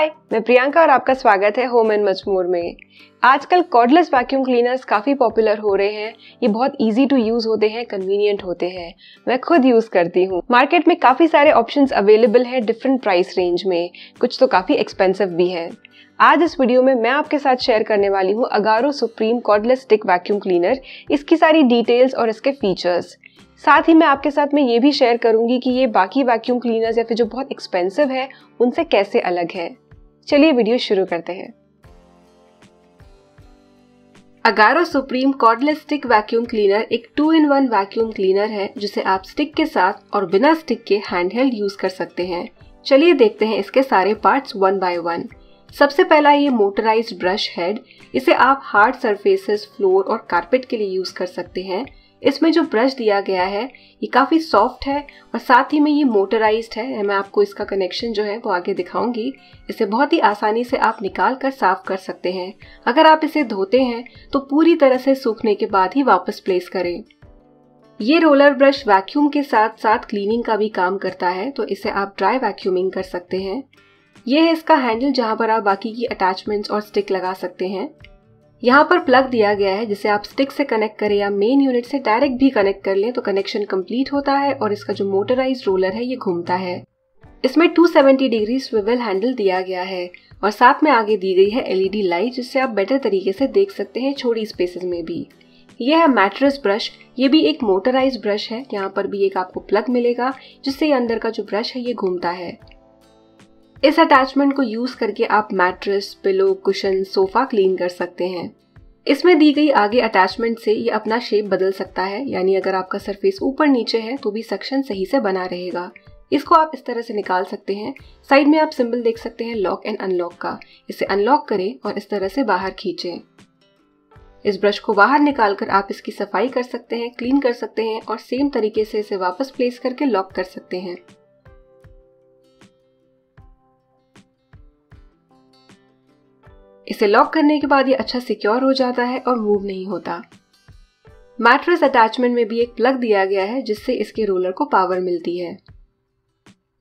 हाय, मैं प्रियंका और आपका स्वागत है होम एंड मच मोर में। आजकल कॉर्डलेस वैक्यूम क्लीनर्स काफ़ी पॉपुलर हो रहे हैं। ये बहुत इजी टू यूज़ होते हैं, कन्वीनियंट होते हैं। मैं खुद यूज़ करती हूँ। मार्केट में काफ़ी सारे ऑप्शंस अवेलेबल हैं डिफरेंट प्राइस रेंज में, कुछ तो काफ़ी एक्सपेंसिव भी हैं। आज इस वीडियो में मैं आपके साथ शेयर करने वाली हूँ Agaro supreme cordless stick vacuum cleaner, इसकी सारी डिटेल्स और इसके फीचर्स। साथ ही मैं आपके साथ में ये भी शेयर करूंगी कि ये बाकी वैक्यूम क्लीनर्स या फिर जो बहुत एक्सपेंसिव है उनसे कैसे अलग है। चलिए वीडियो शुरू करते हैं। Agaro supreme cordless stick vacuum cleaner एक 2-in-1 वैक्यूम क्लीनर है जिसे आप स्टिक के साथ और बिना स्टिक के हैंडहेल्ड यूज कर सकते हैं। चलिए देखते हैं इसके सारे पार्ट्स वन बाय वन। सबसे पहला ये मोटराइज्ड ब्रश हेड। इसे आप हार्ड सरफेसेस, फ्लोर और कारपेट के लिए यूज कर सकते हैं। इसमें जो ब्रश दिया गया है ये काफ़ी सॉफ्ट है और साथ ही में ये मोटराइज्ड है। मैं आपको इसका कनेक्शन जो है वो आगे दिखाऊंगी। इसे बहुत ही आसानी से आप निकाल कर साफ कर सकते हैं। अगर आप इसे धोते हैं तो पूरी तरह से सूखने के बाद ही वापस प्लेस करें। ये रोलर ब्रश वैक्यूम के साथ साथ क्लीनिंग का भी काम करता है, तो इसे आप ड्राई वैक्यूमिंग कर सकते हैं। ये है इसका हैंडल जहाँ पर आप बाकी की अटैचमेंट्स और स्टिक लगा सकते हैं। यहाँ पर प्लग दिया गया है जिसे आप स्टिक से कनेक्ट करें या मेन यूनिट से डायरेक्ट भी कनेक्ट कर लें तो कनेक्शन कंप्लीट होता है और इसका जो मोटराइज्ड रोलर है ये घूमता है। इसमें 270 डिग्री स्विवल हैंडल दिया गया है और साथ में आगे दी गई है LED लाइट जिससे आप बेटर तरीके से देख सकते हैं छोटी स्पेसेस में भी। यह है मैट्रेस ब्रश। ये भी एक मोटराइज्ड ब्रश है। यहाँ पर भी एक आपको प्लग मिलेगा जिससे अंदर का जो ब्रश है ये घूमता है। इस अटैचमेंट को यूज करके आप mattress, pillow, cushion, sofa clean कर सकते हैं। इसमें दी गई आगे अटैचमेंट से ये अपना शेप बदल सकता है, यानी अगर आपका सरफेस ऊपर नीचे है तो भी सक्शन सही से बना रहेगा। इसको आप इस तरह से निकाल सकते हैं। साइड में आप सिंबल देख सकते हैं लॉक एंड अनलॉक का। इसे अनलॉक करें और इस तरह से बाहर खींचें। इस ब्रश को बाहर निकालकर आप इसकी सफाई कर सकते हैं, क्लीन कर सकते हैं और सेम तरीके से इसे वापस प्लेस करके लॉक कर सकते हैं। इसे लॉक करने के बाद ये अच्छा सिक्योर हो जाता है और मूव नहीं होता। मैट्रेस अटैचमेंट में भी एक प्लग दिया गया है जिससे इसके रोलर को पावर मिलती है।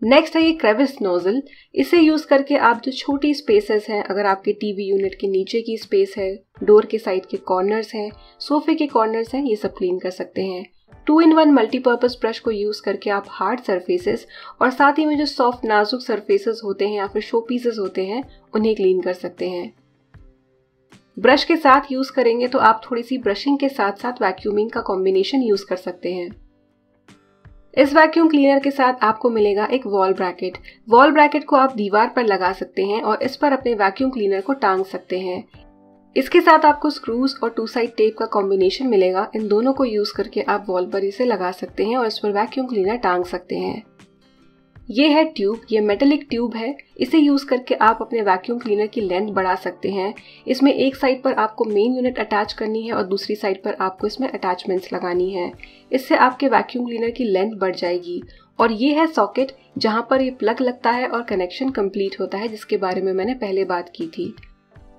नेक्स्ट है ये क्रेविस नोजल। इसे यूज करके आप जो छोटी स्पेसेस हैं, अगर आपके टीवी यूनिट के नीचे की स्पेस है, डोर के साइड के कॉर्नर्स हैं, सोफे के कॉर्नर्स हैं, ये सब क्लीन कर सकते हैं। 2-in-1 मल्टीपर्पज ब्रश को यूज करके आप हार्ड सरफेसेस और साथ ही में जो सॉफ्ट नाजुक सरफेसेस होते हैं या फिर शो पीसेस होते हैं उन्हें क्लीन कर सकते हैं। ब्रश के साथ यूज करेंगे तो आप थोड़ी सी ब्रशिंग के साथ साथ वैक्यूमिंग का कॉम्बिनेशन यूज कर सकते हैं। इस वैक्यूम क्लीनर के साथ आपको मिलेगा एक वॉल ब्रैकेट। वॉल ब्रैकेट को आप दीवार पर लगा सकते हैं और इस पर अपने वैक्यूम क्लीनर को टांग सकते हैं। इसके साथ आपको स्क्रूज और 2 साइड टेप का कॉम्बिनेशन मिलेगा। इन दोनों को यूज करके आप वॉल पर इसे लगा सकते हैं और इस पर वैक्यूम क्लीनर टांग सकते हैं। ये है ट्यूब। ये मेटेलिक ट्यूब है। इसे यूज करके आप अपने वैक्यूम क्लीनर की लेंथ बढ़ा सकते हैं। इसमें एक साइड पर आपको मेन यूनिट अटैच करनी है और दूसरी साइड पर आपको इसमें अटैचमेंट्स लगानी है। इससे आपके वैक्यूम क्लीनर की लेंथ बढ़ जाएगी। और ये है सॉकेट जहां पर ये प्लग लगता है और कनेक्शन कंप्लीट होता है, जिसके बारे में मैंने पहले बात की थी।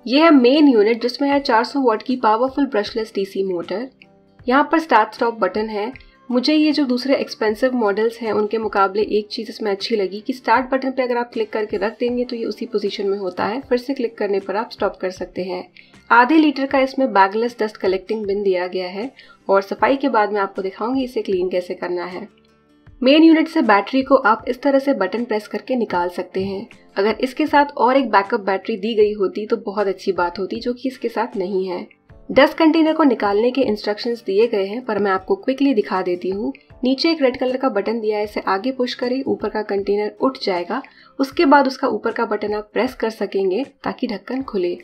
ये है मेन यूनिट जिसमें है 400 वॉट की पावरफुल ब्रशलेस DC मोटर। यहाँ पर स्टार्ट स्टॉप बटन है। मुझे ये जो दूसरे एक्सपेंसिव मॉडल्स हैं उनके मुकाबले एक चीज़ इसमें अच्छी लगी कि स्टार्ट बटन पे अगर आप क्लिक करके रख देंगे तो ये उसी पोजीशन में होता है। फिर से क्लिक करने पर आप स्टॉप कर सकते हैं। आधे लीटर का इसमें बैगलेस डस्ट कलेक्टिंग बिन दिया गया है और सफाई के बाद मैं आपको दिखाऊंगी इसे क्लीन कैसे करना है। मेन यूनिट से बैटरी को आप इस तरह से बटन प्रेस करके निकाल सकते हैं। अगर इसके साथ और एक बैकअप बैटरी दी गई होती तो बहुत अच्छी बात होती, जो कि इसके साथ नहीं है। डस्ट कंटेनर को निकालने के इंस्ट्रक्शंस दिए गए हैं पर मैं आपको क्विकली दिखा देती हूँ। नीचे एक रेड कलर का बटन दिया है, इसे आगे पुश करें, ऊपर का कंटेनर उठ जाएगा। उसके बाद उसका ऊपर का बटन आप प्रेस कर सकेंगे ताकि ढक्कन खुले।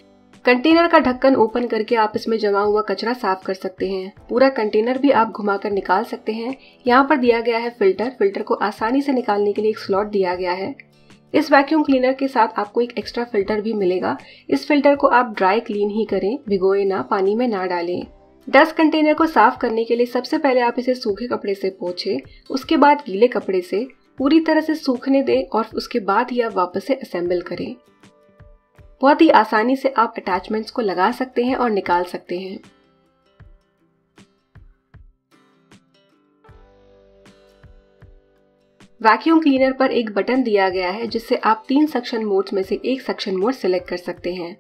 कंटेनर का ढक्कन ओपन करके आप इसमें जमा हुआ कचरा साफ कर सकते हैं। पूरा कंटेनर भी आप घुमाकर निकाल सकते हैं। यहाँ पर दिया गया है फिल्टर। फिल्टर को आसानी से निकालने के लिए एक स्लॉट दिया गया है। इस वैक्यूम क्लीनर के साथ आपको एक एक्स्ट्रा फिल्टर भी मिलेगा। इस फिल्टर को आप ड्राई क्लीन ही करें, भिगोए ना, पानी में ना डालें। डस्ट कंटेनर को साफ करने के लिए सबसे पहले आप इसे सूखे कपड़े से पोंछें, उसके बाद गीले कपड़े से पूरी तरह से सूखने दें और उसके बाद ही आप वापस से असेंबल करें। बहुत ही आसानी से आप अटैचमेंट्स को लगा सकते हैं और निकाल सकते हैं। वैक्यूम क्लीनर पर एक बटन दिया गया है जिससे आप 3 सक्शन मोड्स में से एक सक्शन मोड सिलेक्ट कर सकते हैं।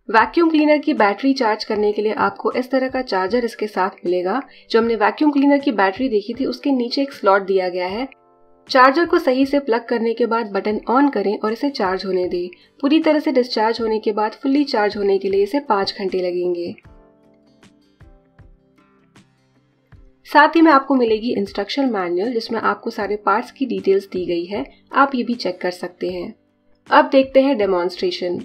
वैक्यूम क्लीनर की बैटरी चार्ज करने के लिए आपको इस तरह का चार्जर इसके साथ मिलेगा। जो हमने वैक्यूम क्लीनर की बैटरी देखी थी उसके नीचे एक स्लॉट दिया गया है। चार्जर को सही से प्लग करने के बाद बटन ऑन करें और इसे चार्ज होने दें। पूरी तरह से डिस्चार्ज होने के बाद फुल्ली चार्ज होने के लिए इसे 5 घंटे लगेंगे। साथ ही में आपको मिलेगी इंस्ट्रक्शन मैनुअल जिसमें आपको सारे पार्ट्स की डिटेल्स दी गई है। आप ये भी चेक कर सकते हैं। अब देखते हैं demonstration.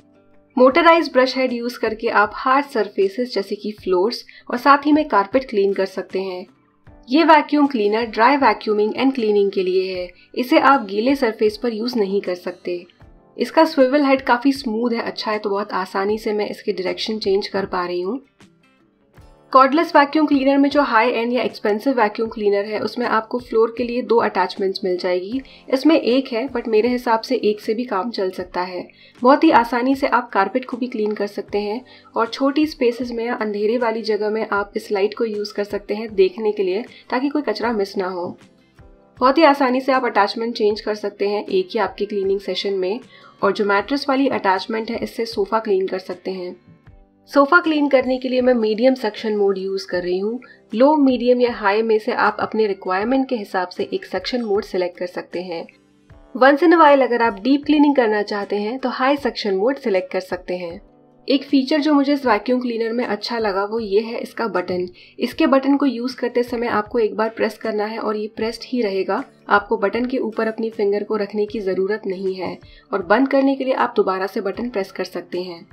Motorised brush head use करके आप हार्ड सरफेसेस जैसे कि फ्लोर्स और साथ ही में कारपेट क्लीन कर सकते हैं। ये vacuum cleaner dry vacuuming and cleaning के लिए है। इसे आप गीले सरफेस पर यूज नहीं कर सकते। इसका स्विवल हेड काफी स्मूथ है, अच्छा है, तो बहुत आसानी से मैं इसके डायरेक्शन चेंज कर पा रही हूँ। कॉर्डलेस वैक्यूम क्लीनर में जो हाई एंड या एक्सपेंसिव वैक्यूम क्लीनर है उसमें आपको फ्लोर के लिए 2 अटैचमेंट्स मिल जाएगी। इसमें एक है बट मेरे हिसाब से एक से भी काम चल सकता है। बहुत ही आसानी से आप कारपेट को भी क्लीन कर सकते हैं और छोटी स्पेसेस में या अंधेरे वाली जगह में आप इस लाइट को यूज कर सकते हैं देखने के लिए, ताकि कोई कचरा मिस ना हो। बहुत ही आसानी से आप अटैचमेंट चेंज कर सकते हैं एक ही आपके क्लीनिंग सेशन में। और जो मैट्रेस वाली अटैचमेंट है इससे सोफा क्लीन कर सकते हैं। सोफा क्लीन करने के लिए मैं मीडियम सक्शन मोड यूज कर रही हूँ। लो, मीडियम या हाई में से आप अपने रिक्वायरमेंट के हिसाब से एक सक्शन मोड सिलेक्ट कर सकते हैं। वंस इन अ वाइल अगर आप डीप क्लीनिंग करना चाहते हैं तो हाई सक्शन मोड सिलेक्ट कर सकते हैं। एक फीचर जो मुझे इस वैक्यूम क्लीनर में अच्छा लगा वो ये है इसका बटन। इसके बटन को यूज करते समय आपको एक बार प्रेस करना है और ये प्रेस्ड ही रहेगा। आपको बटन के ऊपर अपनी फिंगर को रखने की जरूरत नहीं है और बंद करने के लिए आप दोबारा से बटन प्रेस कर सकते हैं।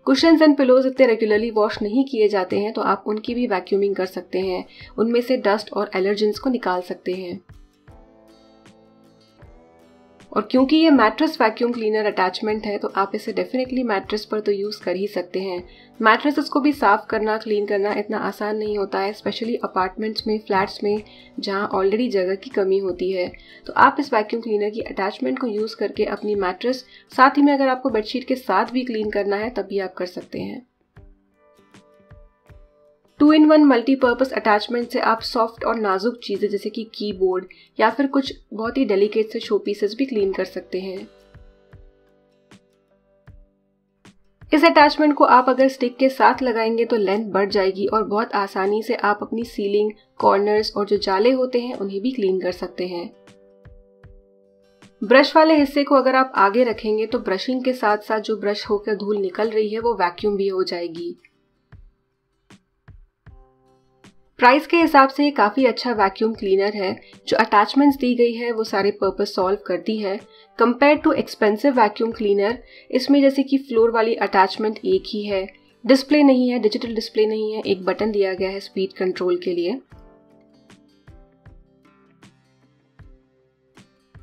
कुशन्स एंड पिलोज इतने रेगुलरली वॉश नहीं किए जाते हैं तो आप उनकी भी वैक्यूमिंग कर सकते हैं। उनमें से डस्ट और एलर्जेंस को निकाल सकते हैं। और क्योंकि ये मैट्रेस वैक्यूम क्लीनर अटैचमेंट है तो आप इसे डेफिनेटली मैट्रेस पर तो यूज कर ही सकते हैं। मैट्रेसेस को भी साफ करना, क्लीन करना इतना आसान नहीं होता है, स्पेशली अपार्टमेंट्स में, फ्लैट्स में जहां ऑलरेडी जगह की कमी होती है। तो आप इस वैक्यूम क्लीनर की अटैचमेंट को यूज करके अपनी मैट्रेस, साथ ही में अगर आपको बेडशीट के साथ भी क्लीन करना है तब भी आप कर सकते हैं। 2-in-1 मल्टीपर्पज अटैचमेंट से आप सॉफ्ट और नाजुक चीजें जैसे कि कीबोर्ड या फिर कुछ बहुत ही डेलिकेट से शो पीसेस भी क्लीन कर सकते हैं। इस अटैचमेंट को आप अगर स्टिक के साथ लगाएंगे तो लेंथ बढ़ जाएगी और बहुत आसानी से आप अपनी सीलिंग, कॉर्नर्स और जो जाले होते हैं उन्हें भी क्लीन कर सकते हैं। ब्रश वाले हिस्से को अगर आप आगे रखेंगे तो ब्रशिंग के साथ साथ जो ब्रश होकर धूल निकल रही है वो वैक्यूम भी हो जाएगी। प्राइस के हिसाब से ये काफ़ी अच्छा वैक्यूम क्लीनर है। जो अटैचमेंट्स दी गई है वो सारे पर्पस सॉल्व करती है। Compare too expensive vacuum cleaner इसमें जैसे कि फ्लोर वाली अटैचमेंट एक ही है, डिस्प्ले नहीं है, डिजिटल डिस्प्ले नहीं है, एक बटन दिया गया है स्पीड कंट्रोल के लिए।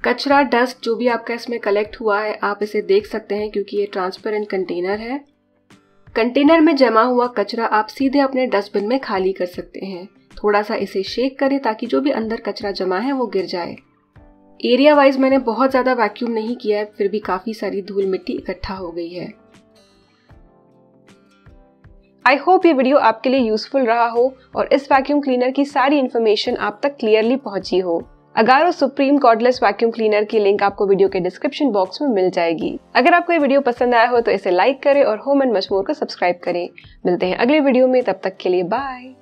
कचरा, डस्ट जो भी आपका इसमें कलेक्ट हुआ है आप इसे देख सकते हैं क्योंकि ये ट्रांसपेरेंट कंटेनर है। कंटेनर में जमा हुआ कचरा आप सीधे अपने डस्टबिन में खाली कर सकते हैं। थोड़ा सा इसे शेक करें ताकि जो भी अंदर कचरा जमा है वो गिर जाए। एरिया वाइज मैंने बहुत ज़्यादा वैक्यूम नहीं किया है, फिर भी काफ़ी सारी धूल मिट्टी इकट्ठा हो गई है। आई होप ये वीडियो आपके लिए यूजफुल रहा हो और इस वैक्यूम क्लीनर की सारी इन्फॉर्मेशन आप तक क्लियरली पहुंची हो। Agaro supreme cordless vacuum cleaner की लिंक आपको वीडियो के डिस्क्रिप्शन बॉक्स में मिल जाएगी। अगर आपको ये वीडियो पसंद आया हो तो इसे लाइक करें और होम एंड मच मोर को सब्सक्राइब करें। मिलते हैं अगले वीडियो में, तब तक के लिए बाय।